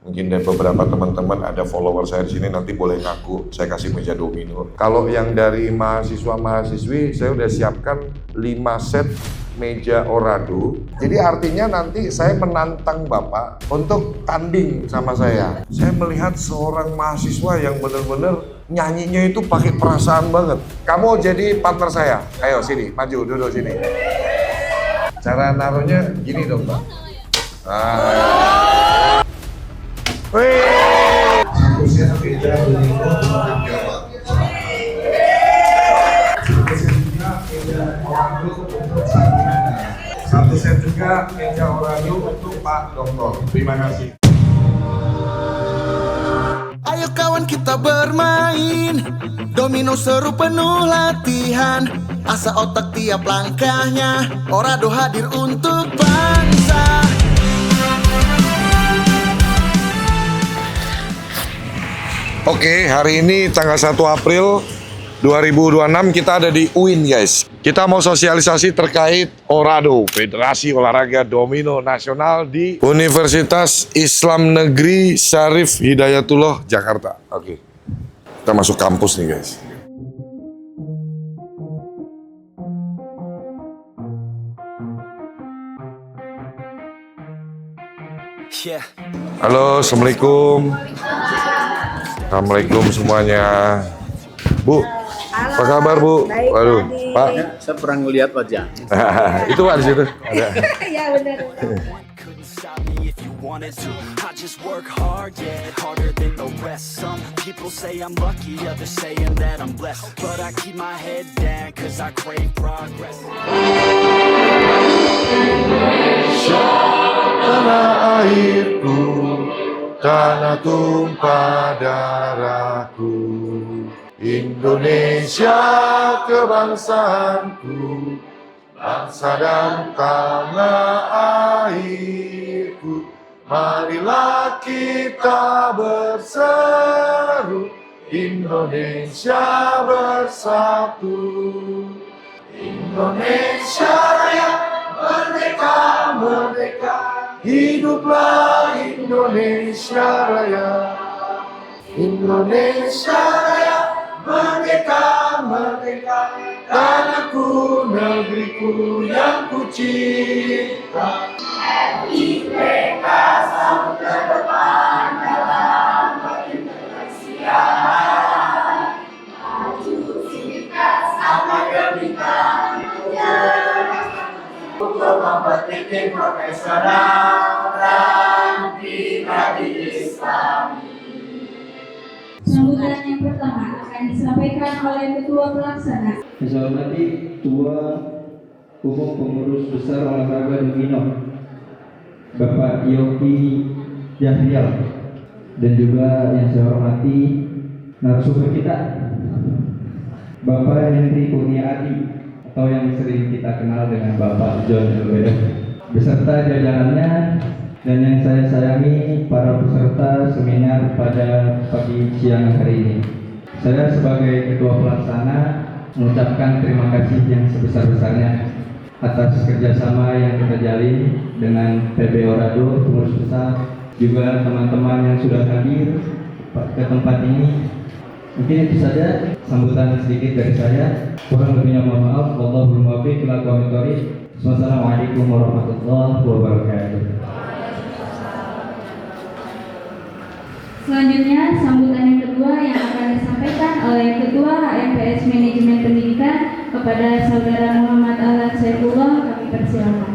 Mungkin dari beberapa teman-teman ada follower saya di sini nanti boleh ngaku saya kasih meja domino. Kalau yang dari mahasiswa-mahasiswi saya udah siapkan 5 set meja orado. Jadi artinya nanti saya menantang Bapak untuk tanding sama saya. Saya melihat seorang mahasiswa yang benar-benar nyanyinya itu pakai perasaan banget. Kamu jadi partner saya. Ayo sini, maju duduk sini. Cara naruhnya gini dong, Pak. Satu set meja domino untuk Jawa. Satu set juga meja orado untuk Santina. Satu set juga meja orado untuk Pak Doktor. Terima kasih. Ayo kawan kita bermain, domino seru penuh latihan. Asa otak tiap langkahnya, orado hadir untuk bangsa. Oke, hari ini tanggal 1 April 2026 kita ada di UIN guys. Kita mau sosialisasi terkait Orado, Federasi Olahraga Domino Nasional di Universitas Islam Negeri Syarif Hidayatullah, Jakarta. Oke, kita masuk kampus nih guys. Halo, Assalamualaikum. Assalamualaikum semuanya. Bu, halo, apa kabar Bu? baik, Waduh, Adi. Pak. Saya pernah ngeliat wajah. Itu Pak di situ. Ada. Ya benar. Couldn't stop me if you wanted to. I just work hard, yeah, harder than the rest. Some people say I'm lucky, others saying that I'm blessed. But I keep my head down, cause I crave progress. Tanah airku, tanah tumpah darahku, Indonesia kebangsaanku, bangsa dan tanah airku. Marilah kita berseru, Indonesia bersatu. Indonesia Raya, merdeka, merdeka, hiduplah Indonesia Raya. Indonesia Raya, merdeka, merdeka, tanahku, negeriku yang ku cinta. Merdeka, sambut ke depan dalam Indonesia. Maju sindikat sama gemitan, untuk mempetik profesional dan pribadi Islami. Sambutan yang pertama akan disampaikan oleh Ketua Pelaksana. Saya hormati Ketua Umum Pengurus Besar Olahraga Domino, Bapak Yogi Yahrial, dan juga yang saya hormati narasumber kita, Bapak Henry Kurnia Adi, atau yang sering kita kenal dengan Bapak John Elwedo, beserta jajarannya, dan yang saya sayangi para peserta seminar pada pagi siang hari ini. Saya sebagai Ketua Pelaksana mengucapkan terima kasih yang sebesar-besarnya atas kerjasama yang kita jalin dengan PB Orado, pengurus besar, juga teman-teman yang sudah hadir ke tempat ini. Mungkin itu saja sambutan sedikit dari saya. Kurang lebihnya mohon maaf. Wallahul muwaffiq ila aqwamit thoriq. Wassalamualaikum warahmatullahi wabarakatuh. Selanjutnya, sambutan yang kedua yang akan disampaikan oleh Ketua HMPS Manajemen Pendidikan kepada Saudara Muhammad Ahlan Saifullah, kami persilakan.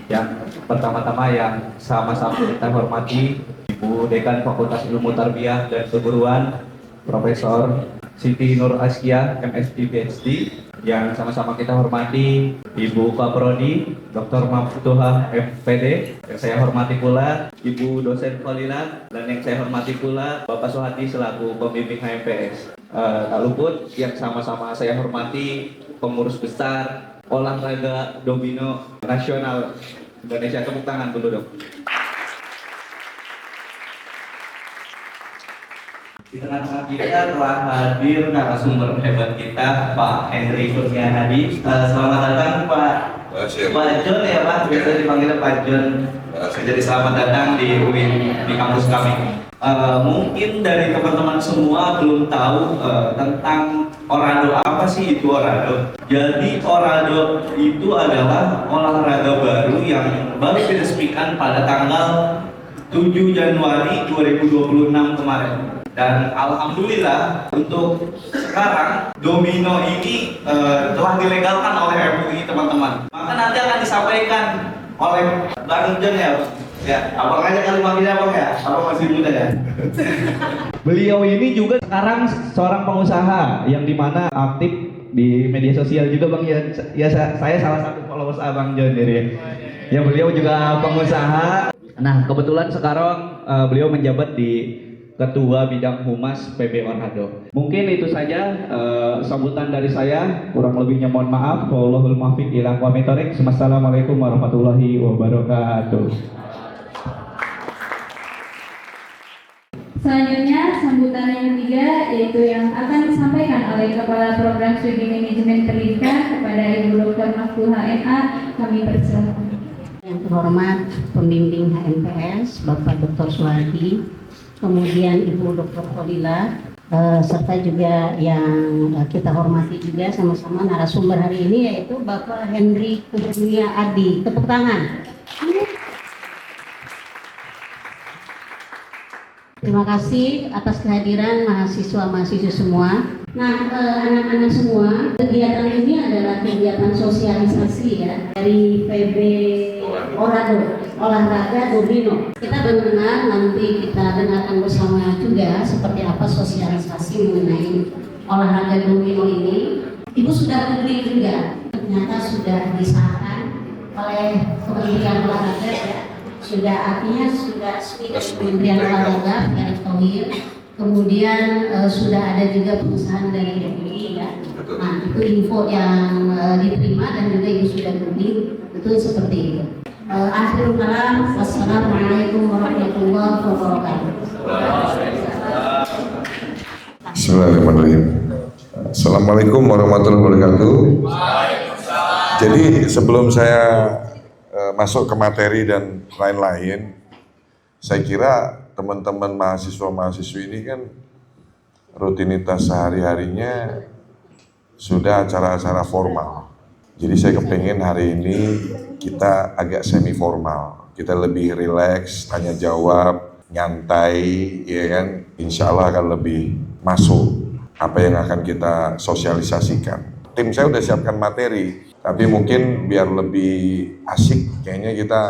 Yang pertama-tama yang sama-sama kita hormati Ibu Dekan Fakultas Ilmu Tarbiyah dan Keguruan Profesor Siti Nur Askia, MSc PhD. Yang sama-sama kita hormati Ibu Kaprodi Dr. Maftuhah MPD. Yang saya hormati pula Ibu dosen Falilat, dan yang saya hormati pula Bapak Sohati selaku pembimbing HMPS. Tak luput yang sama-sama saya hormati pengurus besar olahraga domino nasional Indonesia. Tepuk tangan dulu dong. Di tengah-tengah kita telah hadir narasumber hebat kita, Pak Henry Kurnia Hadi. Selamat datang Pak. Pak John ya Pak, biasa dipanggil Pak John. Jadi selamat datang di UIN, di kampus kami. Mungkin dari teman-teman semua belum tahu tentang Orado. Apa sih itu Orado? Jadi Orado itu adalah olahraga baru yang baru diresmikan pada tanggal 7 Januari 2026 kemarin. Dan alhamdulillah untuk sekarang domino ini telah dilegalkan oleh MUI, teman-teman. Maka nanti akan disampaikan oleh Bang John ya. Ya, abang aja kali manggilnya abang ya. Abang masih muda ya. Beliau ini juga sekarang seorang pengusaha yang dimana aktif di media sosial juga Bang ya. Ya saya salah satu followers Abang John jadi. Ya beliau juga pengusaha. Nah kebetulan sekarang beliau menjabat di Ketua Bidang Humas PB Orado. Mungkin itu saja sambutan dari saya. Kurang lebihnya mohon maaf. Wallahul muwaffiq ila aqwamit thoriq. Wassalamualaikum warahmatullahi wabarakatuh. Selanjutnya sambutan yang ketiga yaitu yang akan disampaikan oleh Kepala Program Studi Manajemen Pendidikan kepada Ibu Dr. Maftuha MA. Kami persilakan. Yang terhormat pembimbing HMPS Bapak Dr. Suwardi, kemudian Ibu Dr. Fadila, serta juga yang kita hormati juga sama-sama narasumber hari ini yaitu Bapak Henry Kurnia Adi. Tepuk tangan. Terima kasih atas kehadiran mahasiswa-mahasiswi semua. Nah, anak-anak semua, kegiatan ini adalah kegiatan sosialisasi ya dari PB Orado, olahraga domino. Kita mendengar, nanti kita dengarkan bersama juga seperti apa sosialisasi mengenai olahraga domino ini. Ibu sudah googling juga, ternyata sudah disahkan oleh Kementerian Olahraga ya. Sudah artinya sudah Kementerian Olahraga Erick Thohir, kemudian sudah ada juga pengesahan dari MUI ya. Nah itu info yang diterima dan juga ibu sudah googling, itu seperti itu. Akhirul kalam, wassalamualaikum warahmatullahi wabarakatuh. Bismillahirrahmanirrahim. Assalamualaikum warahmatullahi wabarakatuh. Jadi sebelum saya masuk ke materi dan lain-lain, saya kira teman-teman mahasiswa-mahasiswi ini kan rutinitas sehari-harinya sudah acara-acara formal. Jadi saya kepengen hari ini kita agak semi formal, kita lebih rileks, tanya jawab, nyantai, ya kan? Insya Allah akan lebih masuk apa yang akan kita sosialisasikan. Tim saya udah siapkan materi, tapi mungkin biar lebih asik, kayaknya kita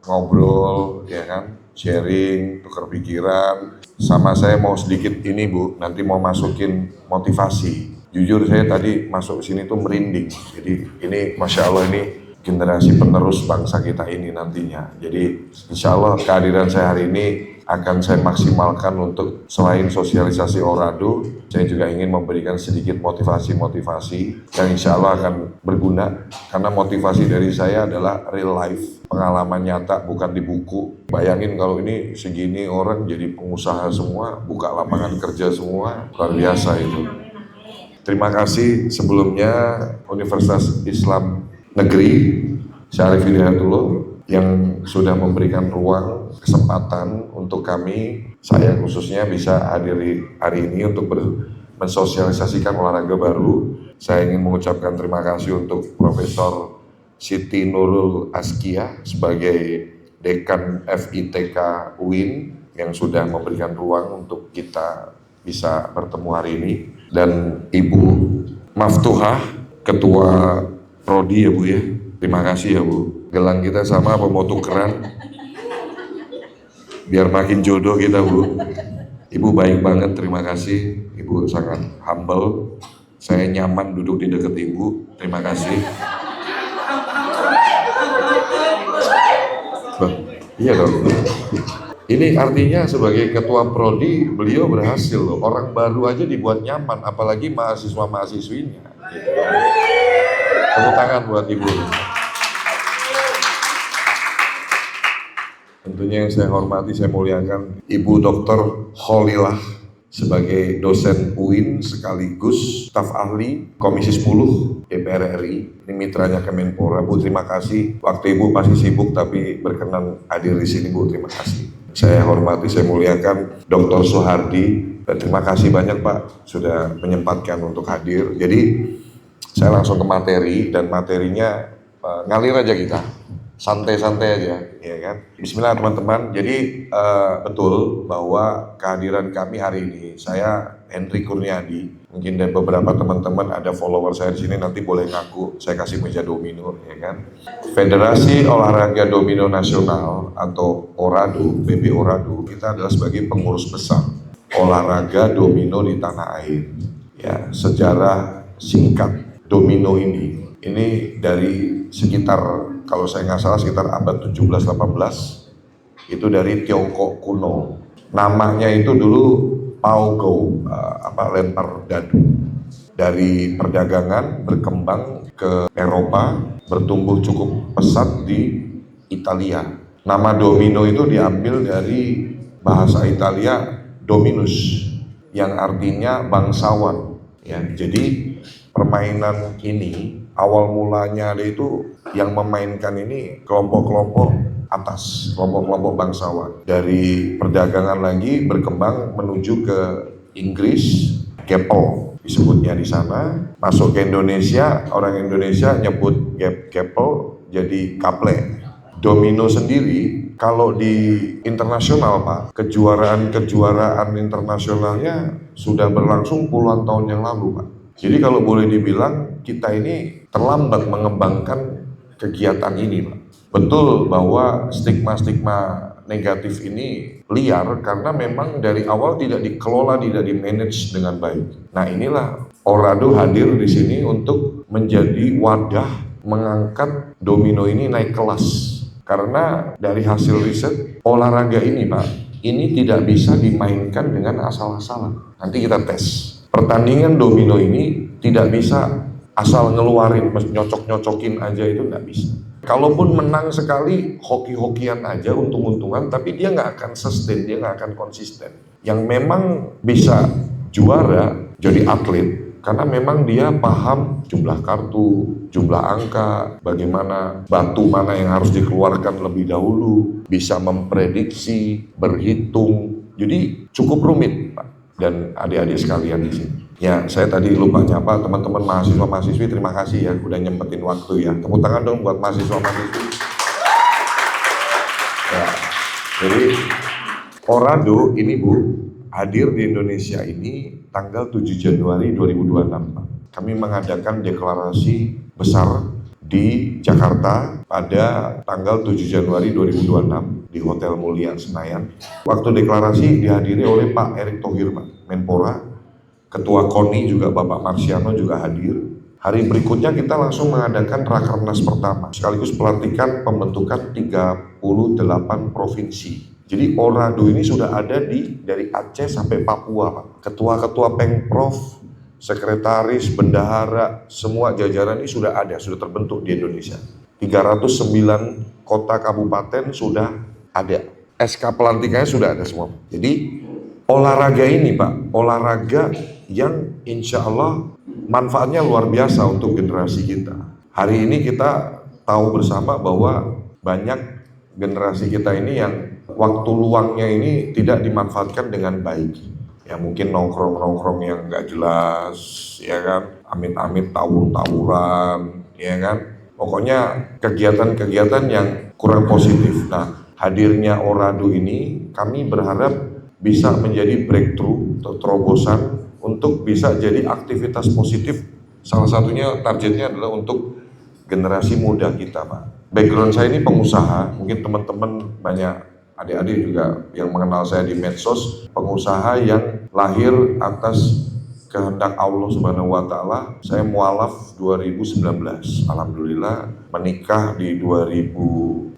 ngobrol, ya kan, sharing, tukar pikiran. Sama saya mau sedikit ini Bu, nanti mau masukin motivasi. Jujur saya tadi masuk sini tuh merinding. Jadi ini Masya Allah ini generasi penerus bangsa kita ini nantinya. Jadi insya Allah kehadiran saya hari ini akan saya maksimalkan untuk selain sosialisasi Orado, saya juga ingin memberikan sedikit motivasi-motivasi yang insya Allah akan berguna, karena motivasi dari saya adalah real life, pengalaman nyata, bukan di buku. Bayangin kalau ini segini orang jadi pengusaha semua, buka lapangan kerja semua, luar biasa itu. Terima kasih sebelumnya Universitas Islam Negeri Syarif Hidayatullah yang sudah memberikan ruang, kesempatan untuk kami, saya khususnya bisa hadir hari ini untuk mensosialisasikan olahraga baru. Saya ingin mengucapkan terima kasih untuk Profesor Siti Nurul Askia sebagai Dekan FITK UIN yang sudah memberikan ruang untuk kita bisa bertemu hari ini, dan Ibu Maftuhah, Ketua Prodi ya Bu ya. Terima kasih ya Bu. Gelang kita sama apa mau tukeran? Biar makin jodoh kita Bu. Ibu baik banget, terima kasih. Ibu sangat humble. Saya nyaman duduk di dekat Ibu. Terima kasih. Iya dong. Ini artinya sebagai ketua prodi beliau berhasil loh. Orang baru aja dibuat nyaman, apalagi mahasiswa-mahasiswinya. Gitu. Tepuk tangan buat Ibu. Tentunya yang saya hormati, saya muliakan Ibu Dr. Kholilah sebagai dosen UIN sekaligus staf ahli Komisi 10 DPR RI. Ini mitranya Kemenpora. Bu, terima kasih. Waktu Ibu pasti sibuk tapi berkenan hadir di sini, Bu. Terima kasih. Saya hormati, saya muliakan Dr. Soehardi. Dan terima kasih banyak Pak sudah menyempatkan untuk hadir. Jadi saya langsung ke materi, dan materinya ngalir aja kita. Santai-santai aja, ya kan. Bismillah teman-teman. Jadi betul bahwa kehadiran kami hari ini, saya Henry Kurniadi, mungkin dan beberapa teman-teman ada follower saya di sini nanti boleh ngaku, saya kasih meja domino, ya kan. Federasi Olahraga Domino Nasional atau ORADO, PB ORADO, kita adalah sebagai pengurus besar olahraga domino di tanah air. Ya, sejarah singkat domino ini dari sekitar, kalau saya nggak salah sekitar abad 17-18, itu dari Tiongkok kuno. Namanya itu dulu Pao Go, lempar dadu. Dari perdagangan berkembang ke Eropa, bertumbuh cukup pesat di Italia. Nama domino itu diambil dari bahasa Italia dominus, yang artinya bangsawan. Ya, jadi permainan ini awal mulanya itu yang memainkan ini kelompok-kelompok atas, kelompok-kelompok bangsawan. Dari perdagangan lagi berkembang menuju ke Inggris, Gepel disebutnya di sana. Masuk ke Indonesia, orang Indonesia nyebut Gepel jadi kaple. Domino sendiri kalau di internasional Pak, kejuaraan internasionalnya sudah berlangsung puluhan tahun yang lalu Pak. Jadi kalau boleh dibilang kita ini terlambat mengembangkan kegiatan ini Pak. Betul bahwa stigma-stigma negatif ini liar karena memang dari awal tidak dikelola, tidak dimanage dengan baik. Nah inilah ORADO hadir di sini untuk menjadi wadah mengangkat domino ini naik kelas. Karena dari hasil riset olahraga ini Pak, ini tidak bisa dimainkan dengan asal-asalan. Nanti kita tes. Pertandingan domino ini tidak bisa asal ngeluarin, nyocok-nyocokin aja, itu nggak bisa. Kalaupun menang sekali, hoki-hokian aja, untung-untungan, tapi dia nggak akan sustain, dia nggak akan konsisten. Yang memang bisa juara jadi atlet, karena memang dia paham jumlah kartu, jumlah angka, bagaimana batu mana yang harus dikeluarkan lebih dahulu, bisa memprediksi, berhitung. Jadi cukup rumit Pak dan adik-adik sekalian di sini. Ya, saya tadi lupa nyapa teman-teman mahasiswa-mahasiswi, terima kasih ya udah nyempetin waktu ya. Tepuk tangan dong buat mahasiswa-mahasiswi. Ya, jadi ORADO ini Bu, hadir di Indonesia ini tanggal 7 Januari 2026 Pak. Kami mengadakan deklarasi besar di Jakarta pada tanggal 7 Januari 2026 di Hotel Mulia Senayan. Waktu deklarasi dihadiri oleh Pak Erick Thohir Menpora, Ketua KONI juga Bapak Marsiano juga hadir. Hari berikutnya kita langsung mengadakan Rakernas pertama, sekaligus pelantikan pembentukan 38 provinsi. Jadi ORADO ini sudah ada dari Aceh sampai Papua Pak. Ketua-ketua Pengprov, sekretaris, bendahara, semua jajaran ini sudah ada, sudah terbentuk di Indonesia. 309 kota kabupaten sudah ada. SK pelantikannya sudah ada semua. Jadi olahraga ini Pak, olahraga yang insya Allah manfaatnya luar biasa untuk generasi kita. Hari ini kita tahu bersama bahwa banyak generasi kita ini yang waktu luangnya ini tidak dimanfaatkan dengan baik. Ya mungkin nongkrong-nongkrong yang nggak jelas, ya kan, amit-amit tawur-tawuran, ya kan. Pokoknya kegiatan-kegiatan yang kurang positif. Nah, hadirnya ORADO ini kami berharap bisa menjadi breakthrough atau terobosan untuk bisa jadi aktivitas positif. Salah satunya targetnya adalah untuk generasi muda kita Pak. Background saya ini pengusaha, mungkin teman-teman banyak adik-adik juga yang mengenal saya di medsos, pengusaha yang lahir atas kehendak Allah Subhanahu wa Ta'ala. Saya mualaf 2019, alhamdulillah menikah di 2019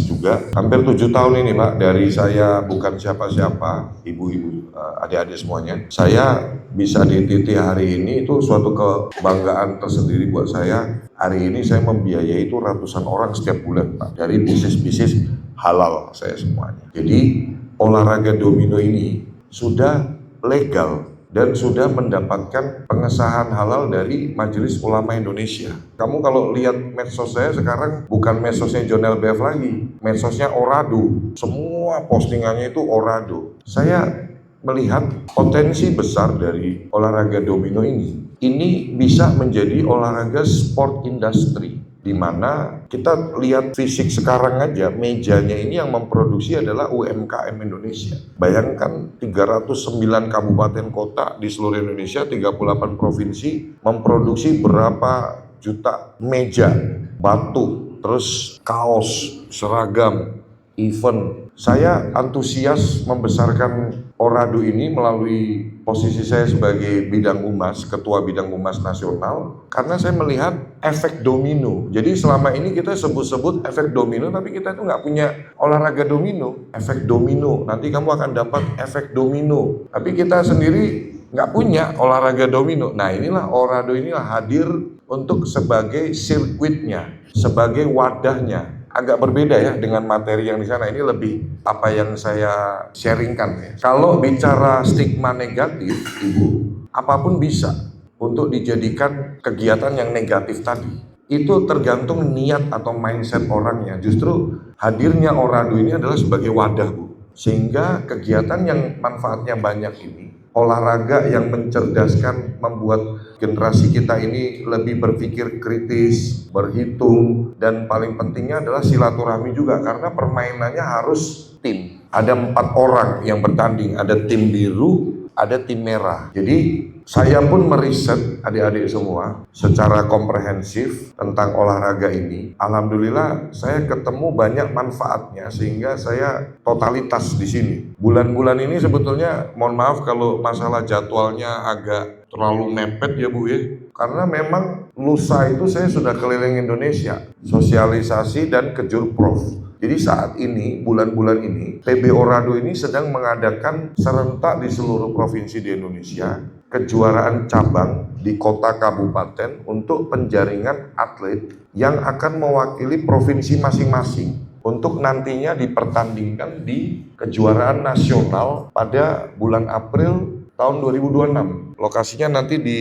juga. Hampir 7 tahun ini Pak, dari saya bukan siapa-siapa, ibu-ibu, adik-adik semuanya. Saya bisa di titik hari ini itu suatu kebanggaan tersendiri buat saya. Hari ini saya membiayai itu ratusan orang setiap bulan Pak, dari bisnis-bisnis halal saya semuanya. Jadi olahraga domino ini sudah legal dan sudah mendapatkan pengesahan halal dari Majelis Ulama Indonesia. Kamu kalau lihat medsos saya sekarang bukan medsosnya John LBF lagi, medsosnya Orado. Semua postingannya itu Orado. Saya melihat potensi besar dari olahraga domino ini. Ini bisa menjadi olahraga sport industry, di mana kita lihat fisik sekarang aja, mejanya ini yang memproduksi adalah UMKM Indonesia. Bayangkan 309 kabupaten kota di seluruh Indonesia, 38 provinsi, memproduksi berapa juta meja, batu, terus kaos, seragam, event. Saya antusias membesarkan Orado ini melalui posisi saya sebagai bidang humas, ketua bidang humas nasional, karena saya melihat efek domino. Jadi selama ini kita sebut-sebut efek domino, tapi kita itu nggak punya olahraga domino. Efek domino, nanti kamu akan dapat efek domino. Tapi kita sendiri nggak punya olahraga domino. Nah inilah Orado inilah hadir untuk sebagai sirkuitnya, sebagai wadahnya. Agak berbeda ya dengan materi yang di sana. Ini lebih apa yang saya sharingkan ya. Kalau bicara stigma negatif, Ibu, apapun bisa untuk dijadikan kegiatan yang negatif tadi. Itu tergantung niat atau mindset orangnya. Justru hadirnya Orado ini adalah sebagai wadah, Bu. Sehingga kegiatan yang manfaatnya banyak ini, olahraga yang mencerdaskan, membuat generasi kita ini lebih berpikir kritis, berhitung, dan paling pentingnya adalah silaturahmi juga, karena permainannya harus tim. Ada 4 orang yang bertanding, ada tim biru, ada tim merah. Jadi saya pun meriset adik-adik semua secara komprehensif tentang olahraga ini. Alhamdulillah saya ketemu banyak manfaatnya sehingga saya totalitas di sini. Bulan-bulan ini sebetulnya mohon maaf kalau masalah jadwalnya agak terlalu mepet ya Bu ya. Karena memang lusa itu saya sudah keliling Indonesia, sosialisasi dan kejurprov. Jadi saat ini, bulan-bulan ini, PB Orado ini sedang mengadakan serentak di seluruh provinsi di Indonesia kejuaraan cabang di kota kabupaten untuk penjaringan atlet yang akan mewakili provinsi masing-masing untuk nantinya dipertandingkan di kejuaraan nasional pada bulan April tahun 2026. Lokasinya nanti di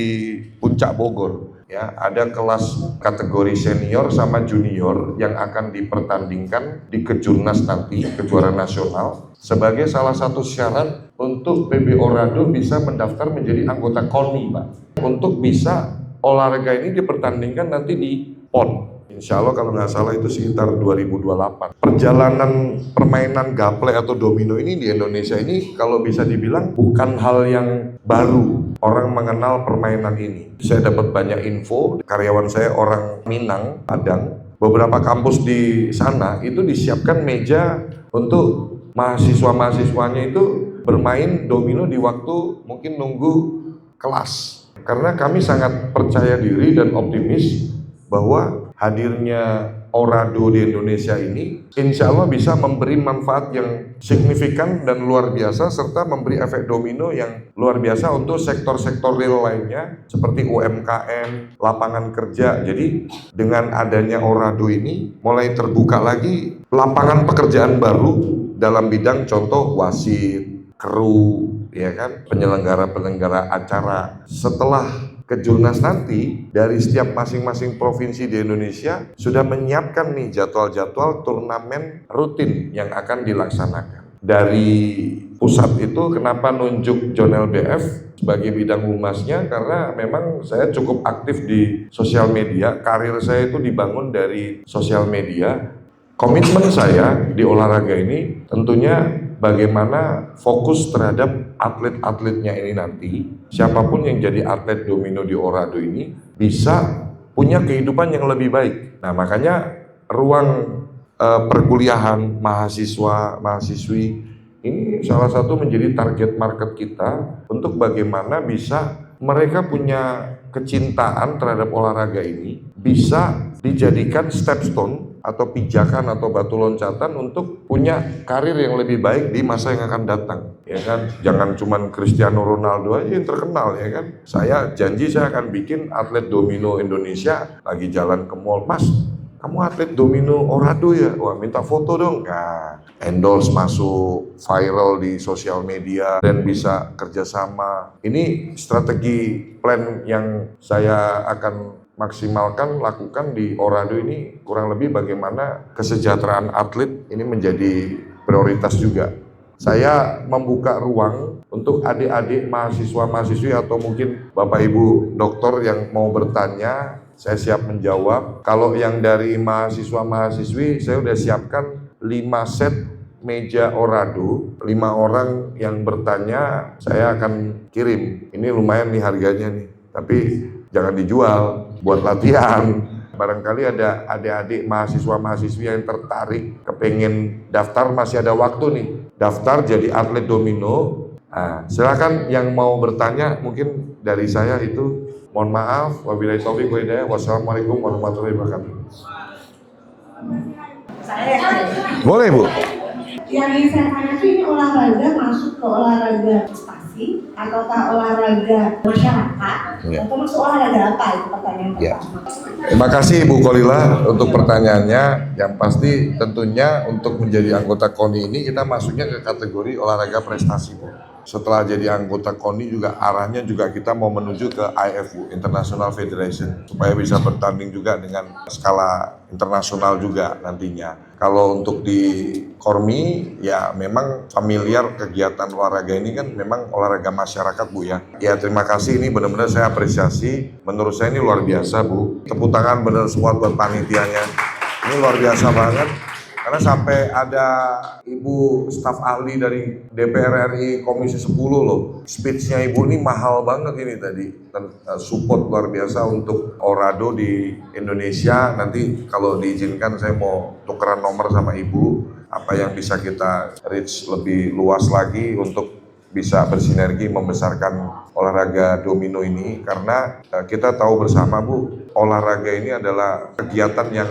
Puncak Bogor. Ya, ada kelas kategori senior sama junior yang akan dipertandingkan di Kejurnas nanti, kejuaraan nasional, sebagai salah satu syarat untuk PB Orado bisa mendaftar menjadi anggota KONI, Pak. Untuk bisa olahraga ini dipertandingkan nanti di PON. Insya Allah kalau nggak salah itu sekitar 2028. Perjalanan permainan gaple atau domino ini di Indonesia ini kalau bisa dibilang bukan hal yang baru. Orang mengenal permainan ini. Saya dapat banyak info, karyawan saya orang Minang, Padang. Beberapa kampus di sana itu disiapkan meja untuk mahasiswa-mahasiswanya itu bermain domino di waktu mungkin nunggu kelas. Karena kami sangat percaya diri dan optimis bahwa hadirnya Orado di Indonesia ini insya Allah bisa memberi manfaat yang signifikan dan luar biasa serta memberi efek domino yang luar biasa untuk sektor-sektor real lainnya seperti UMKM, lapangan kerja. Jadi dengan adanya Orado ini mulai terbuka lagi lapangan pekerjaan baru dalam bidang contoh wasit, kru, ya kan, penyelenggara-penyelenggara acara. Setelah Kejurnas nanti dari setiap masing-masing provinsi di Indonesia sudah menyiapkan nih jadwal-jadwal turnamen rutin yang akan dilaksanakan. Dari pusat itu kenapa nunjuk John LBF sebagai bidang humasnya, karena memang saya cukup aktif di sosial media, karir saya itu dibangun dari sosial media. Komitmen saya di olahraga ini tentunya bagaimana fokus terhadap atlet-atletnya ini nanti, siapapun yang jadi atlet domino di Orado ini bisa punya kehidupan yang lebih baik. Nah makanya ruang perkuliahan mahasiswa, mahasiswi ini salah satu menjadi target market kita untuk bagaimana bisa mereka punya kecintaan terhadap olahraga ini bisa dijadikan stepstone atau pijakan atau batu loncatan untuk punya karir yang lebih baik di masa yang akan datang, ya kan? Jangan cuman Cristiano Ronaldo aja yang terkenal, ya kan? Saya janji saya akan bikin atlet domino Indonesia lagi jalan ke mall, Mas, kamu atlet domino Orado ya? Wah, minta foto dong. Nah, endorse masuk viral di sosial media dan bisa kerjasama. Ini strategi plan yang saya akan maksimalkan lakukan di Orado ini, kurang lebih bagaimana kesejahteraan atlet ini menjadi prioritas juga. Saya membuka ruang untuk adik-adik mahasiswa-mahasiswi atau mungkin Bapak Ibu dokter yang mau bertanya, saya siap menjawab. Kalau yang dari mahasiswa-mahasiswi, saya udah siapkan 5 set meja Orado, 5 orang yang bertanya, saya akan kirim. Ini lumayan nih harganya nih, tapi jangan dijual, buat latihan. Barangkali ada adik-adik mahasiswa-mahasiswi yang tertarik, kepengen daftar, masih ada waktu nih. Daftar jadi atlet domino. Nah, silakan yang mau bertanya, mungkin dari saya itu. Mohon maaf, wabillahi taufiq wal hidayah. Wassalamualaikum warahmatullahi wabarakatuh. Boleh, Bu. Yang ingin saya tanya sih, ini olahraga masuk ke olahraga prestasi ataukah olahraga masyarakat? Ya. Atau masuk olahraga apa? Itu pertanyaan Ya. pertama. Terima kasih Ibu Kolila untuk pertanyaannya. Yang pasti tentunya untuk menjadi anggota KONI ini kita masuknya ke kategori olahraga prestasi, Bu. Setelah jadi anggota KONI juga arahnya juga kita mau menuju ke IFU, International Federation, supaya bisa bertanding juga dengan skala internasional juga nantinya. Kalau untuk di Kormi ya memang familiar kegiatan olahraga ini kan memang olahraga masyarakat, Bu ya. Ya terima kasih, ini benar-benar saya apresiasi. Menurut saya ini luar biasa, Bu. Tepuk tangan benar semua buat panitianya. Ini luar biasa banget. Karena sampai ada ibu staf ahli dari DPR RI Komisi 10 loh. Speech-nya ibu ini mahal banget ini tadi. Dan support luar biasa untuk Orado di Indonesia. Nanti kalau diizinkan saya mau tukeran nomor sama ibu. Apa yang bisa kita reach lebih luas lagi untuk bisa bersinergi membesarkan olahraga domino ini. Karena kita tahu bersama, Bu, olahraga ini adalah kegiatan yang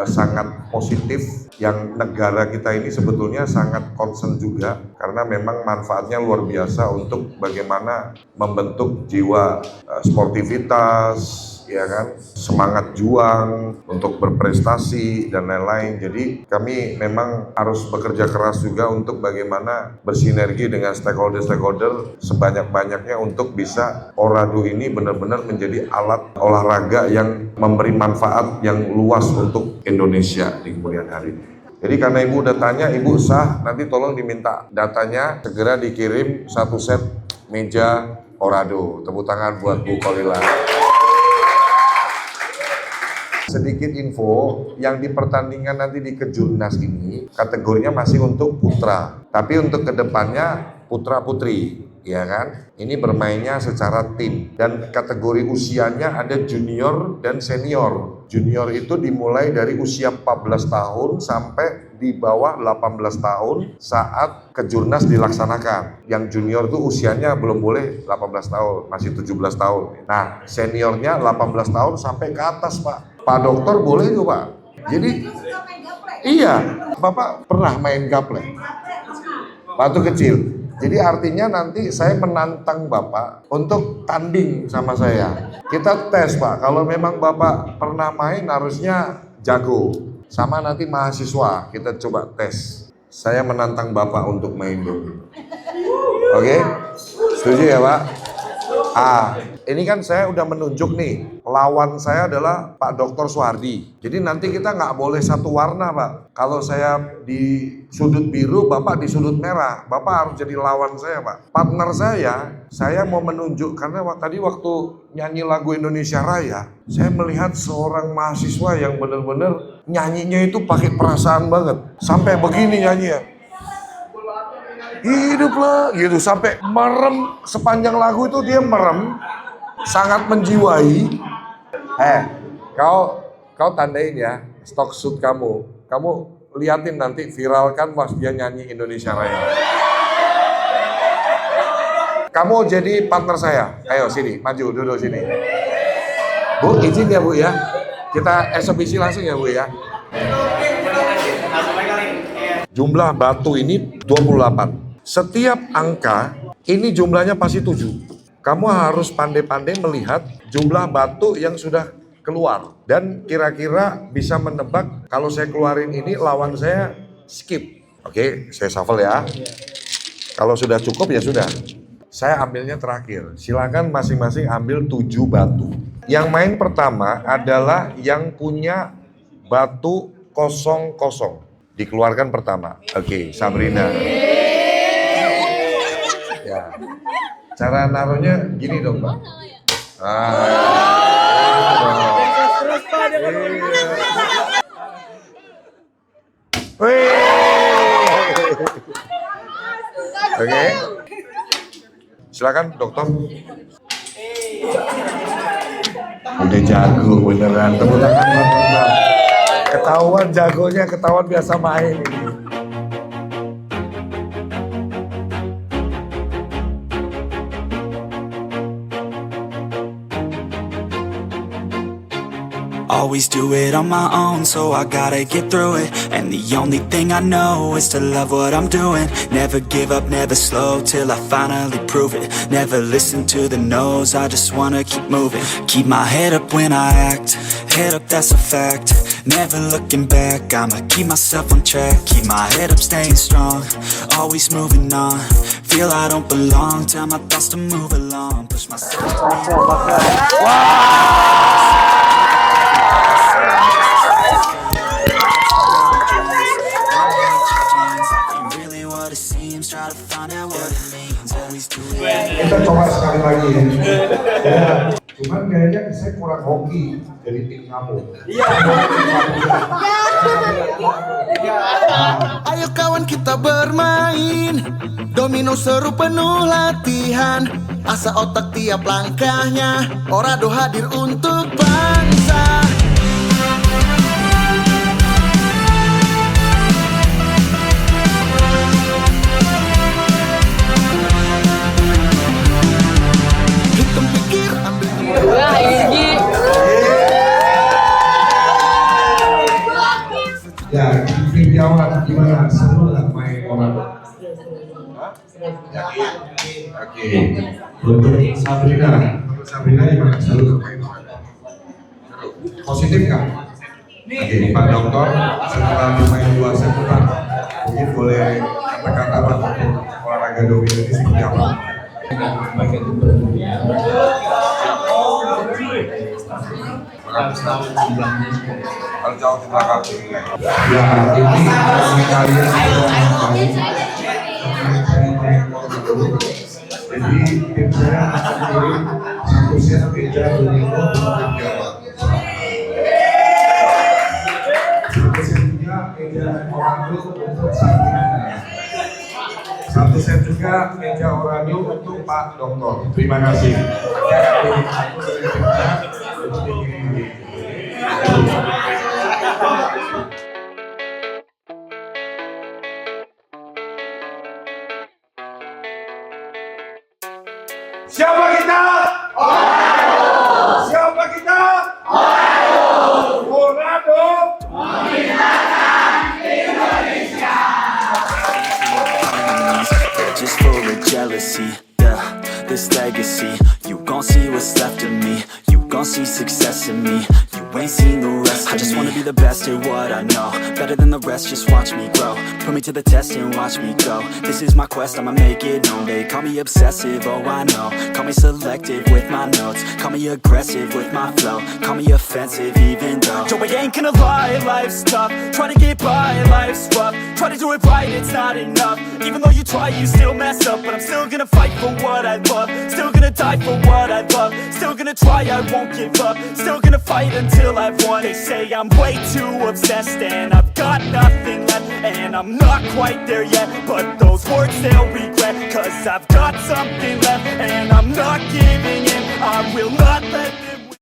sangat positif, yang negara kita ini sebetulnya sangat concern juga, karena memang manfaatnya luar biasa untuk bagaimana membentuk jiwa sportivitas, ya kan, semangat juang untuk berprestasi dan lain-lain. Jadi kami memang harus bekerja keras juga untuk bagaimana bersinergi dengan stakeholder-stakeholder sebanyak-banyaknya untuk bisa Orado ini benar-benar menjadi alat olahraga yang memberi manfaat yang luas untuk Indonesia di kemudian hari. Jadi karena Ibu udah tanya, Ibu sah, nanti tolong diminta datanya, segera dikirim 1 set meja Orado. Tepuk tangan buat Bu Kolila. Sedikit info, yang di pertandingan nanti di Kejurnas ini kategorinya masih untuk putra, tapi untuk kedepannya putra putri, ya kan? Ini bermainnya secara tim dan kategori usianya ada junior dan senior. Junior itu dimulai dari usia 14 tahun sampai di bawah 18 tahun saat Kejurnas dilaksanakan. Yang junior tuh usianya belum boleh 18 tahun, masih 17 tahun. Nah, seniornya 18 tahun sampai ke atas, Pak. Pak Dokter boleh tuh, Pak. Jadi iya, Bapak pernah main gaplek waktu kecil. Jadi artinya nanti saya menantang Bapak untuk tanding sama saya. Kita tes, Pak. Kalau memang Bapak pernah main harusnya jago. Sama nanti mahasiswa kita coba tes. Saya menantang Bapak untuk main dulu. Oke? Setuju ya, Pak? Ini kan saya udah menunjuk nih, lawan saya adalah Pak Dr. Suhardi. Jadi nanti kita nggak boleh satu warna, Pak. Kalau saya di sudut biru, Bapak di sudut merah. Bapak harus jadi lawan saya, Pak. Partner saya mau menunjuk, karena tadi waktu nyanyi lagu Indonesia Raya, saya melihat seorang mahasiswa yang benar-benar nyanyinya itu pakai perasaan banget. Sampai begini nyanyi ya. Hiduplah gitu, sampai merem sepanjang lagu itu dia merem, sangat menjiwai. Kau tandain ya stok shoot kamu liatin nanti, viralkan pas dia nyanyi Indonesia Raya. Kamu jadi partner saya, ayo sini, maju duduk sini. Bu, izin ya Bu ya, kita eksebisi langsung ya Bu ya. Jumlah batu ini 28. Setiap angka ini jumlahnya pasti 7. Kamu harus pandai-pandai melihat jumlah batu yang sudah keluar. Dan kira-kira bisa menebak kalau saya keluarin ini lawan saya skip. Oke, saya shuffle ya. Kalau sudah cukup ya sudah. Saya ambilnya terakhir. Silakan masing-masing ambil 7 batu. Yang main pertama adalah yang punya batu 00. Dikeluarkan pertama. Oke, Sabrina. Ya. Cara naruhnya gini dong, Mbak. Oke. Silakan, dokter. Udah jago beneran. Tepuk tangan, Mbak. Ketahuan jagonya, ketahuan biasa main ini. Always do it on my own, so I gotta get through it. And the only thing I know is to love what I'm doing. Never give up, never slow, till I finally prove it. Never listen to the no's, I just wanna keep moving. Keep my head up when I act, head up, that's a fact. Never looking back, I'ma keep myself on track. Keep my head up, staying strong, always moving on. Feel I don't belong, tell my thoughts to move along. Push myself Kita coba sekali lagi ya. Cuman kayaknya saya kurang hoki jadi tim kamu. Ayo kawan kita bermain, domino seru penuh latihan. Asa otak tiap langkahnya, Orado hadir untuk bangsa. Hitung pikir, ambil Ya, tim jawab gimana? Seru nggak main Orado? Yakin? Oke. Untuk Sabrina gimana? Seru nggak main Orado? Seru. Positif nggak? Oke, Pak Dokter, setelah bermain 2 set, Pak, mungkin boleh kata-kata Pak untuk olahraga domino ini seperti apa? Kalau jauh di belakang ya, ini kalian jadi tim saya akan kirim 1 set meja domino untuk jawab. 1 setnya meja Orado untuk Sabrina. 1 set juga meja Orado untuk Pak Dokter. Terima kasih. Saya akan kirim 1 set meja untuk dikirim. Siapa kita? Orado. Siapa kita? Orado. Orado. Membinakan Indonesia. Just full of jealousy, yeah, this legacy. You gon' see what's left of me. You gon' see success in me. You ain't seen the rest of me. I just wanna be the best at what I know. Better than the rest, just watch me grow. Put me to the test and watch me go. This is my quest, I'ma make it known. They call me obsessive, oh I know. Call me selective with my notes. Call me aggressive with my flow. Call me offensive even though Joe, I ain't gonna lie, life's tough. Try to get by, life's rough. Try to do it right, it's not enough. Even though you try, you still mess up. But I'm still gonna fight for what I love. Still gonna die for what I love. Still gonna try, I won't give up. Still gonna fight until I've won. They say I'm way too obsessed and I've got nothing left. And I'm not quite there yet, but those words they'll regret. Cause I've got something left and I'm not giving